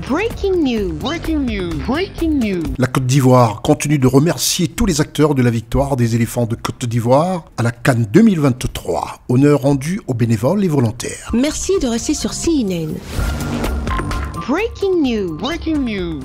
Breaking news. Breaking news. Breaking news. La Côte d'Ivoire continue de remercier tous les acteurs de la victoire des éléphants de Côte d'Ivoire à la CAN 2023. Honneur rendu aux bénévoles et volontaires. Merci de rester sur CNN. Breaking news. Breaking news.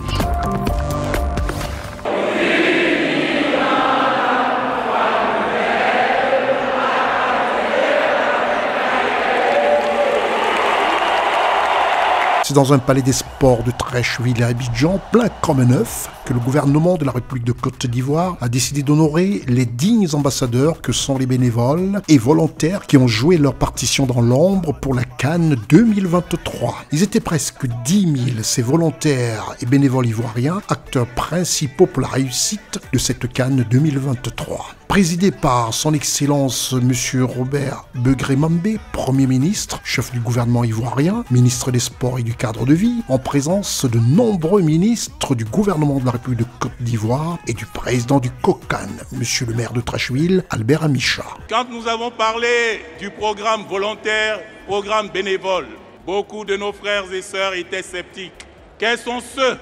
C'est dans un palais des sports de Treichville à Abidjan, plein comme neuf, que le gouvernement de la République de Côte d'Ivoire a décidé d'honorer les dignes ambassadeurs que sont les bénévoles et volontaires qui ont joué leur partition dans l'ombre pour la CAN 2023. Ils étaient presque 10 000, ces volontaires et bénévoles ivoiriens, acteurs principaux pour la réussite de cette CAN 2023. Présidé par son Excellence M. Robert Begré-Mambé, Premier ministre, chef du gouvernement ivoirien, ministre des Sports et du Cadre de vie, en présence de nombreux ministres du gouvernement de la République de Côte d'Ivoire et du président du COCAN, M. le maire de Treichville, Albert Amicha. Quand nous avons parlé du programme volontaire, programme bénévole, beaucoup de nos frères et sœurs étaient sceptiques. Quels sont ceux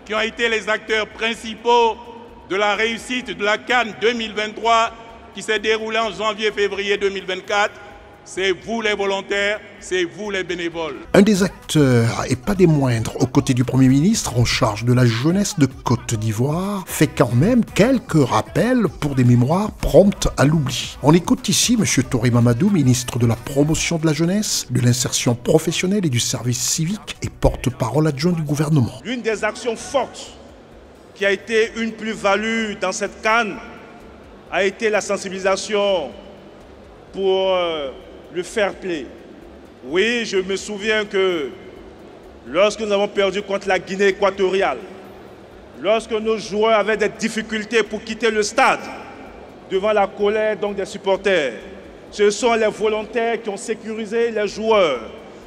qui ont été les acteurs principaux de la réussite de la CAN 2023 qui s'est déroulée en janvier-février 2024? C'est vous les volontaires, c'est vous les bénévoles. Un des acteurs, et pas des moindres, aux côtés du Premier ministre en charge de la jeunesse de Côte d'Ivoire, fait quand même quelques rappels pour des mémoires promptes à l'oubli. On écoute ici M. Touré Mamadou, ministre de la Promotion de la Jeunesse, de l'Insertion professionnelle et du Service civique et porte-parole adjoint du gouvernement. L'une des actions fortes qui a été une plus-value dans cette CAN a été la sensibilisation pour le fair play. Oui, je me souviens que lorsque nous avons perdu contre la Guinée équatoriale, lorsque nos joueurs avaient des difficultés pour quitter le stade devant la colère des supporters, ce sont les volontaires qui ont sécurisé les joueurs,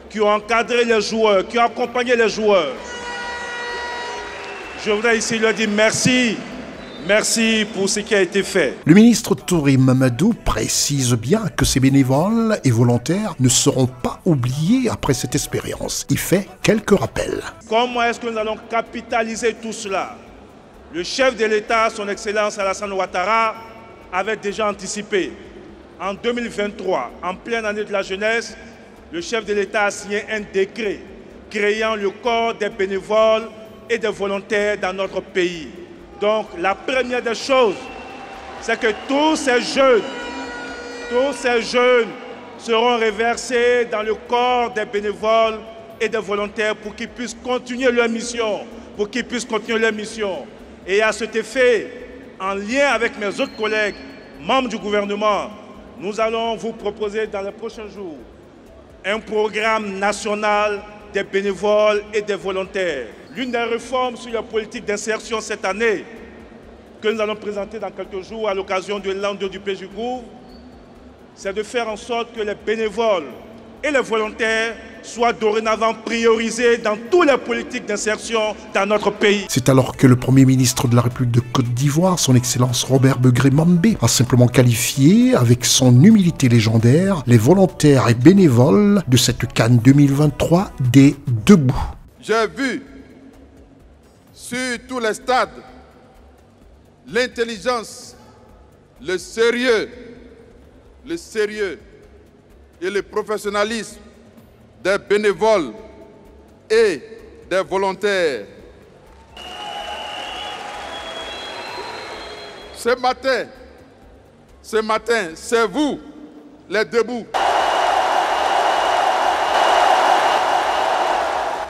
qui ont encadré les joueurs, qui ont accompagné les joueurs. Je voudrais ici leur dire merci. Merci pour ce qui a été fait. Le ministre Touré Mamadou précise bien que ces bénévoles et volontaires ne seront pas oubliés après cette expérience. Il fait quelques rappels. Comment est-ce que nous allons capitaliser tout cela? Le chef de l'État, son Excellence Alassane Ouattara, avait déjà anticipé. En 2023, en pleine année de la jeunesse, le chef de l'État a signé un décret créant le corps des bénévoles et des volontaires dans notre pays. Donc la première des choses, c'est que tous ces jeunes seront reversés dans le corps des bénévoles et des volontaires pour qu'ils puissent continuer leur mission, Et à cet effet, en lien avec mes autres collègues, membres du gouvernement, nous allons vous proposer dans les prochains jours un programme national des bénévoles et des volontaires. L'une des réformes sur la politique d'insertion cette année, que nous allons présenter dans quelques jours à l'occasion de l'an 2 du PJGouv, c'est de faire en sorte que les bénévoles et les volontaires soient dorénavant priorisés dans toutes les politiques d'insertion dans notre pays. C'est alors que le Premier ministre de la République de Côte d'Ivoire, son Excellence Robert Begré-Mambé, a simplement qualifié, avec son humilité légendaire, les volontaires et bénévoles de cette CAN 2023 des debout. J'ai vu sur tous les stades l'intelligence, le sérieux et le professionnalisme des bénévoles et des volontaires. Ce matin, c'est vous, les debout.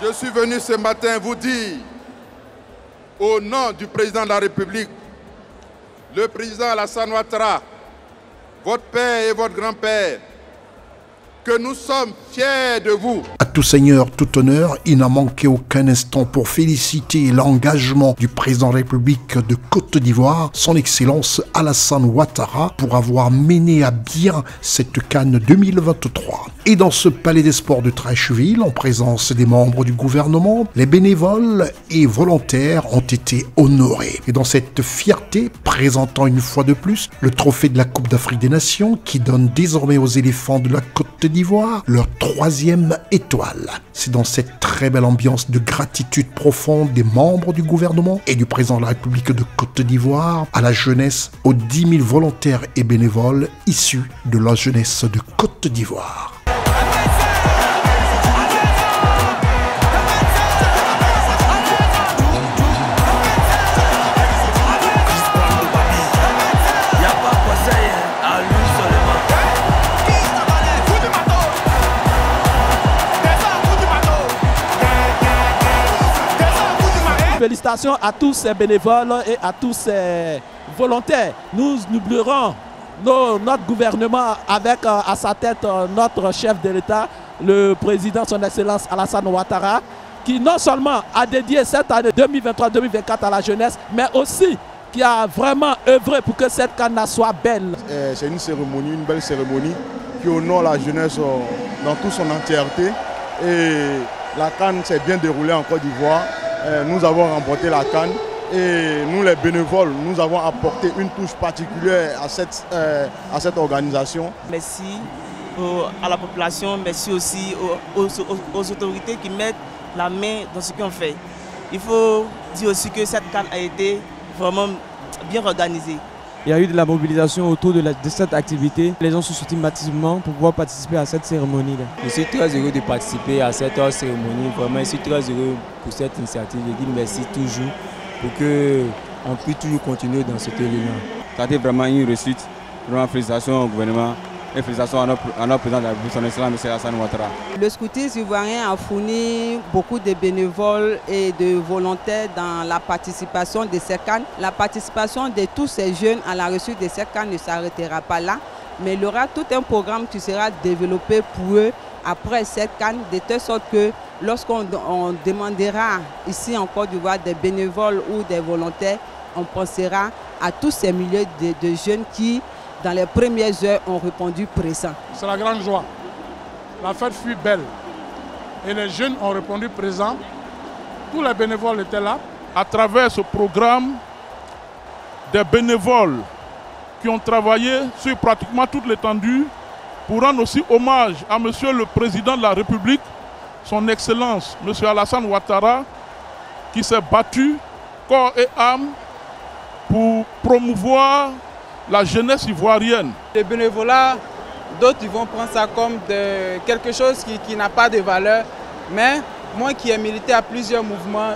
Je suis venu ce matin vous dire, au nom du président de la République, le président Alassane Ouattara, votre père et votre grand-père, que nous sommes fiers de vous. À tout seigneur, tout honneur, il n'a manqué aucun instant pour féliciter l'engagement du président de la République de Côte d'Ivoire, son Excellence Alassane Ouattara, pour avoir mené à bien cette CAN 2023. Et dans ce palais des sports de Treichville, en présence des membres du gouvernement, les bénévoles et volontaires ont été honorés. Et dans cette fierté, présentant une fois de plus le trophée de la Coupe d'Afrique des Nations, qui donne désormais aux éléphants de la Côte d'Ivoire leur 3e étoile. C'est dans cette très belle ambiance de gratitude profonde des membres du gouvernement et du président de la République de Côte d'Ivoire à la jeunesse, aux 10 000 volontaires et bénévoles issus de la jeunesse de Côte d'Ivoire. Félicitations à tous ces bénévoles et à tous ces volontaires. Nous n'oublierons notre gouvernement avec à sa tête notre chef de l'État, le président son Excellence Alassane Ouattara, qui non seulement a dédié cette année 2023-2024 à la jeunesse, mais aussi qui a vraiment œuvré pour que cette CAN soit belle. C'est une cérémonie, une belle cérémonie qui honore la jeunesse dans toute son entièreté. Et la CAN s'est bien déroulée en Côte d'Ivoire. Nous avons remporté la CAN et nous les bénévoles, nous avons apporté une touche particulière à cette organisation. Merci à la population, merci aussi aux autorités qui mettent la main dans ce qu'on fait. Il faut dire aussi que cette CAN a été vraiment bien organisée. Il y a eu de la mobilisation autour de cette activité. Les gens se sont massivement pour pouvoir participer à cette cérémonie. Je suis très heureux de participer à cette cérémonie. Vraiment, je suis très heureux pour cette initiative. Je dis merci toujours pour qu'on puisse toujours continuer dans cet élément. Ça a été vraiment une réussite. Vraiment, félicitations au gouvernement et félicitations à notre président de la République, son Excellence, M. Alassane Ouattara. Le scoutisme ivoirien a fourni beaucoup de bénévoles et de volontaires dans la participation de ces CAN. La participation de tous ces jeunes à la réussite de ces CAN ne s'arrêtera pas là, mais il y aura tout un programme qui sera développé pour eux après cette CAN, de telle sorte que lorsqu'on demandera ici en Côte d'Ivoire des bénévoles ou des volontaires, on pensera à tous ces milliers de jeunes qui, dans les premières heures, ont répondu présent. C'est la grande joie. La fête fut belle. Et les jeunes ont répondu présent. Tous les bénévoles étaient là. À travers ce programme, des bénévoles qui ont travaillé sur pratiquement toute l'étendue pour rendre aussi hommage à Monsieur le Président de la République, son Excellence, Monsieur Alassane Ouattara, qui s'est battu corps et âme pour promouvoir la jeunesse ivoirienne. Les bénévolats, d'autres vont prendre ça comme quelque chose qui n'a pas de valeur. Mais moi qui ai milité à plusieurs mouvements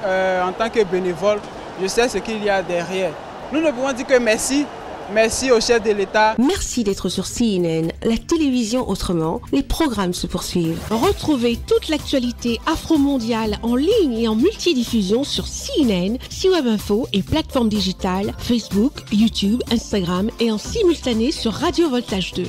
en tant que bénévole, je sais ce qu'il y a derrière. Nous ne pouvons dire que merci. Merci au chef de l'État. Merci d'être sur CNN, la télévision autrement. Les programmes se poursuivent. Retrouvez toute l'actualité afro-mondiale en ligne et en multidiffusion sur CNN, C-Web Info et plateformes digitales, Facebook, YouTube, Instagram et en simultané sur Radio Voltage 2.